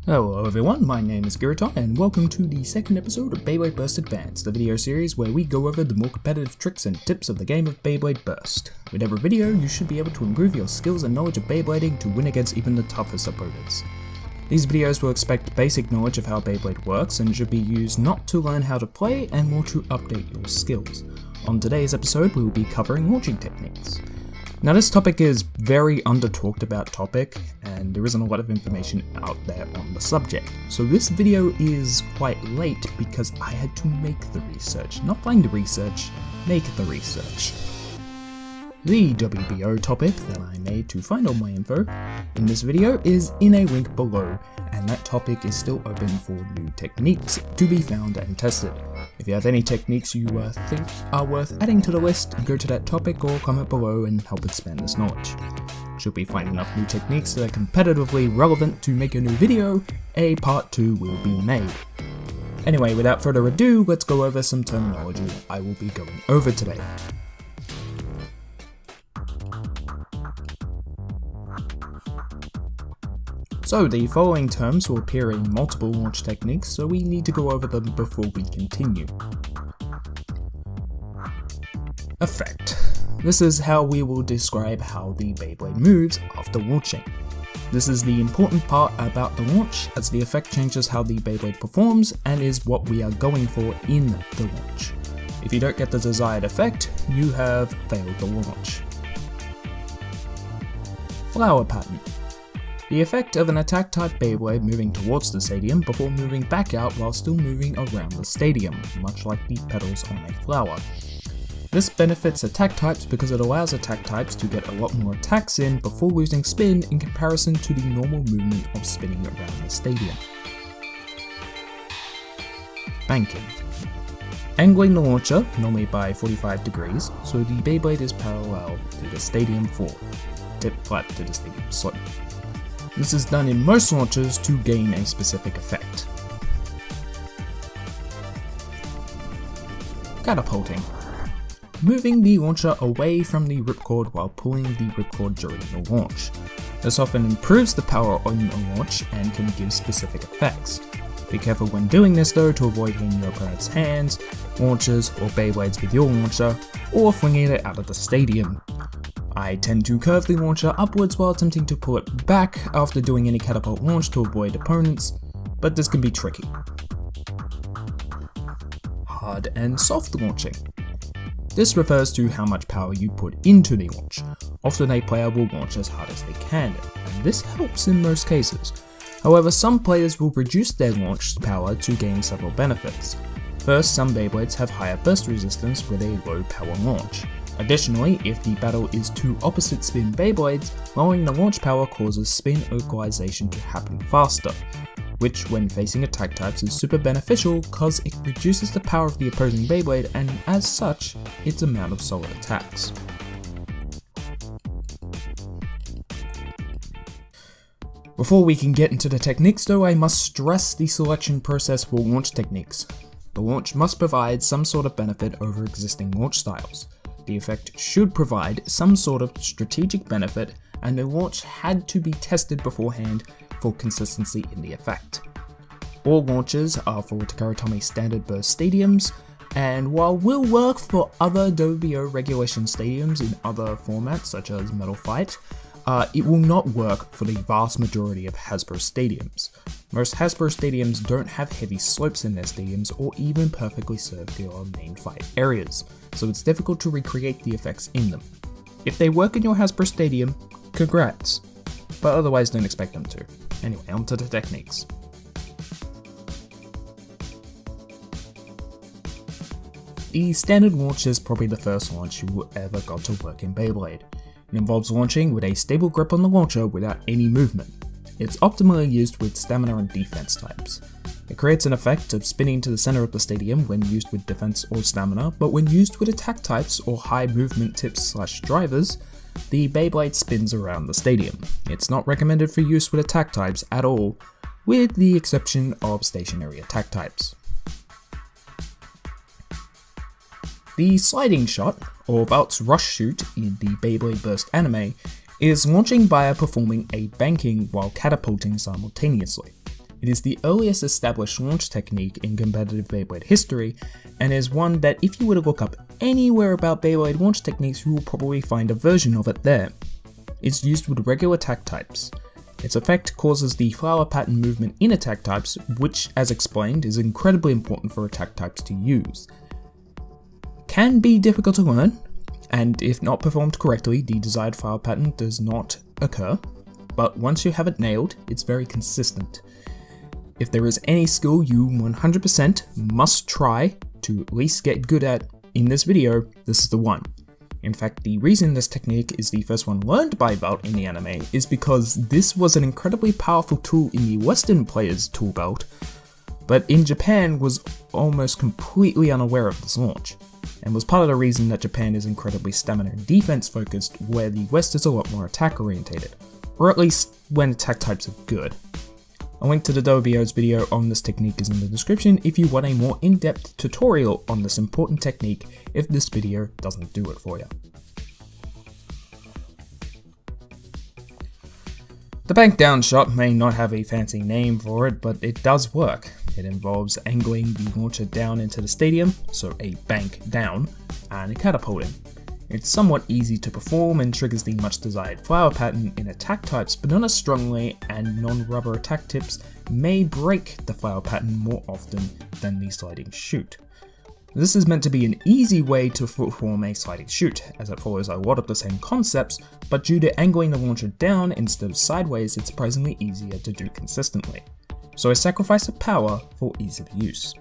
Hello everyone, my name is Giraton and welcome to the second episode of Beyblade Burst Advance, the video series where we go over the more competitive tricks and tips of the game of Beyblade Burst. With every video, you should be able to improve your skills and knowledge of Beyblading to win against even the toughest opponents. These videos will expect basic knowledge of how Beyblade works and should be used not to learn how to play and more to update your skills. On today's episode, we will be covering launching techniques. Now this topic is very under-talked about topic, and there isn't a lot of information out there on the subject. So this video is quite late because I had to make the research. Not find the research, make the research. The WBO topic that I made to find all my info in this video is in a link below, and that topic is still open for new techniques to be found and tested. If you have any techniques you think are worth adding to the list, go to that topic or comment below and help expand this knowledge. Should we find enough new techniques that are competitively relevant to make a new video, a part 2 will be made. Anyway, without further ado, let's go over some terminology I will be going over today. So the following terms will appear in multiple launch techniques, so we need to go over them before we continue. Effect. This is how we will describe how the Beyblade moves after launching. This is the important part about the launch, as the effect changes how the Beyblade performs and is what we are going for in the launch. If you don't get the desired effect, you have failed the launch. Flower pattern. The effect of an attack-type Beyblade moving towards the stadium before moving back out while still moving around the stadium, much like the petals on a flower. This benefits attack types because it allows attack types to get a lot more attacks in before losing spin in comparison to the normal movement of spinning around the stadium. Banking. Angling the launcher, normally by 45 degrees, so the Beyblade is parallel to the stadium floor, tip flat to the stadium slope. This is done in most launchers to gain a specific effect. Catapulting. Moving the launcher away from the ripcord while pulling the ripcord during the launch. This often improves the power on a launch and can give specific effects. Be careful when doing this though to avoid hitting your opponent's hands, launchers, or Beyblades with your launcher, or flinging it out of the stadium. I tend to curve the launcher upwards while attempting to pull it back after doing any catapult launch to avoid opponents, but this can be tricky. Hard and soft launching. This refers to how much power you put into the launch. Often a player will launch as hard as they can, and this helps in most cases. However, some players will reduce their launch power to gain several benefits. First, some Beyblades have higher burst resistance with a low power launch. Additionally, if the battle is two opposite spin Beyblades, lowering the launch power causes spin localization to happen faster, which when facing attack types is super beneficial because it reduces the power of the opposing Beyblade and as such, its amount of solid attacks. Before we can get into the techniques though, I must stress the selection process for launch techniques. The launch must provide some sort of benefit over existing launch styles. The effect should provide some sort of strategic benefit, and the launch had to be tested beforehand for consistency in the effect. All launches are for Takara Tomy standard burst stadiums, and while will work for other WBO regulation stadiums in other formats such as Metal Fight, it will not work for the vast majority of Hasbro stadiums. Most Hasbro stadiums don't have heavy slopes in their stadiums or even perfectly circular main fight areas, so it's difficult to recreate the effects in them. If they work in your Hasbro stadium, congrats, but otherwise don't expect them to. Anyway, on to the techniques. The standard launch is probably the first launch you ever got to work in Beyblade. It involves launching with a stable grip on the launcher without any movement. It's optimally used with stamina and defense types. It creates an effect of spinning to the center of the stadium when used with defense or stamina, but when used with attack types or high movement tips/drivers, the Beyblade spins around the stadium. It's not recommended for use with attack types at all, with the exception of stationary attack types. The sliding shot, or Valt's rush shoot in the Beyblade Burst anime, is launching via performing a banking while catapulting simultaneously. It is the earliest established launch technique in competitive Beyblade history, and is one that if you were to look up anywhere about Beyblade launch techniques, you will probably find a version of it there. It's used with regular attack types. Its effect causes the flower pattern movement in attack types, which, as explained, is incredibly important for attack types to use. Can be difficult to learn, and if not performed correctly, the desired flower pattern does not occur, but once you have it nailed, it's very consistent. If there is any skill you 100% must try to at least get good at in this video, this is the one. In fact, the reason this technique is the first one learned by Belt in the anime is because this was an incredibly powerful tool in the Western player's tool belt, but in Japan was almost completely unaware of this launch, and was part of the reason that Japan is incredibly stamina and defense focused, where the West is a lot more attack orientated, or at least when attack types are good. A link to the WBO's video on this technique is in the description if you want a more in-depth tutorial on this important technique if this video doesn't do it for you. The bank down shot may not have a fancy name for it, but it does work. It involves angling the launcher down into the stadium, so a bank down, and catapulting. It's somewhat easy to perform and triggers the much desired flower pattern in attack types, but not as strongly, and non-rubber attack tips may break the flower pattern more often than the sliding chute. This is meant to be an easy way to perform a sliding chute, as it follows a lot of the same concepts, but due to angling the launcher down instead of sideways, it's surprisingly easier to do consistently. So a sacrifice of power for ease of use.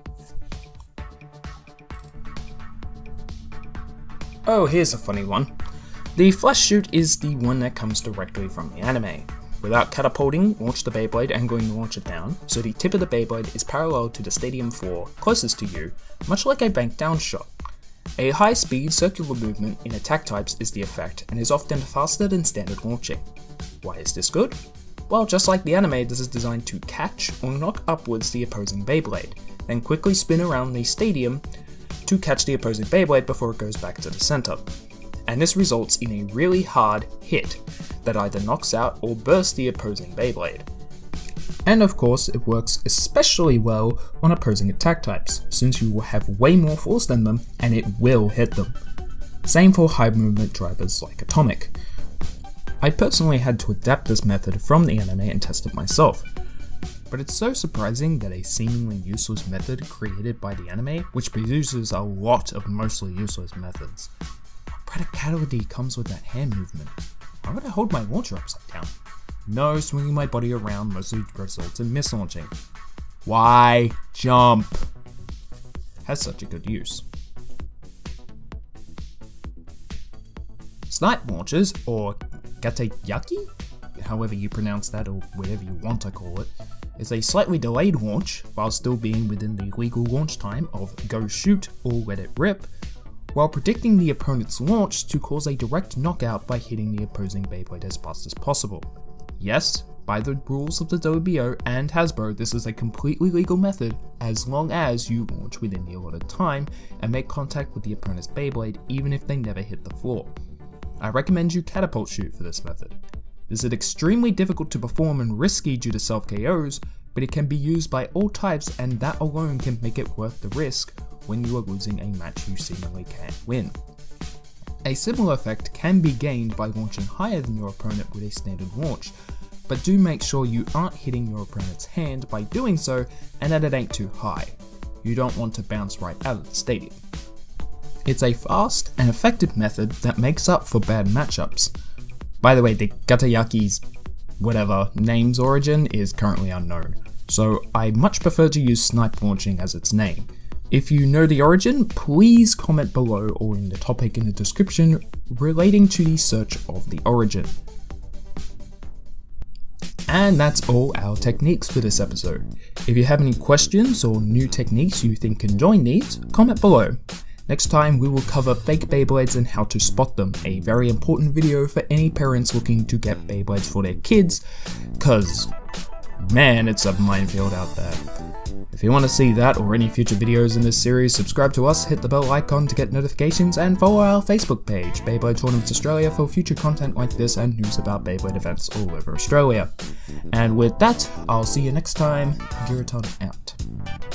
Oh, here's a funny one. The flash chute is the one that comes directly from the anime. Without catapulting, launch the Beyblade angling the launcher down, so the tip of the Beyblade is parallel to the stadium floor closest to you, much like a bank down shot. A high-speed circular movement in attack types is the effect, and is often faster than standard launching. Why is this good? Well, just like the anime, this is designed to catch or knock upwards the opposing Beyblade, then quickly spin around the stadium to catch the opposing Beyblade before it goes back to the center. And this results in a really hard hit that either knocks out or bursts the opposing Beyblade. And of course, it works especially well on opposing attack types, since you will have way more force than them and it will hit them. Same for high movement drivers like Atomic. I personally had to adapt this method from the anime and test it myself. But it's so surprising that a seemingly useless method created by the anime, which produces a lot of mostly useless methods. What practicality comes with that hand movement? Why would I hold my launcher upside down? No, swinging my body around mostly results in mislaunching. Why jump? Has such a good use. Snipe launchers, or CATAPULTIng, however you pronounce that or whatever you want to call it, is a slightly delayed launch while still being within the legal launch time of go shoot or let it rip, while predicting the opponent's launch to cause a direct knockout by hitting the opposing Beyblade as fast as possible. Yes, by the rules of the WBO and Hasbro, this is a completely legal method as long as you launch within the allotted time and make contact with the opponent's Beyblade even if they never hit the floor. I recommend you catapult shoot for this method. This is extremely difficult to perform and risky due to self KOs, but it can be used by all types, and that alone can make it worth the risk when you are losing a match you seemingly can't win. A similar effect can be gained by launching higher than your opponent with a standard launch, but do make sure you aren't hitting your opponent's hand by doing so and that it ain't too high. You don't want to bounce right out of the stadium. It's a fast and effective method that makes up for bad matchups. By the way, the CATAPULTIng's whatever name's origin is currently unknown, so I much prefer to use snipe launching as its name. If you know the origin, please comment below or in the topic in the description relating to the search of the origin. And that's all our techniques for this episode. If you have any questions or new techniques you think can join these, comment below. Next time we will cover fake Beyblades and how to spot them, a very important video for any parents looking to get Beyblades for their kids, cause man, it's a minefield out there. If you want to see that or any future videos in this series, subscribe to us, hit the bell icon to get notifications, and follow our Facebook page, Beyblade Tournaments Australia, for future content like this and news about Beyblade events all over Australia. And with that, I'll see you next time. Giraton out.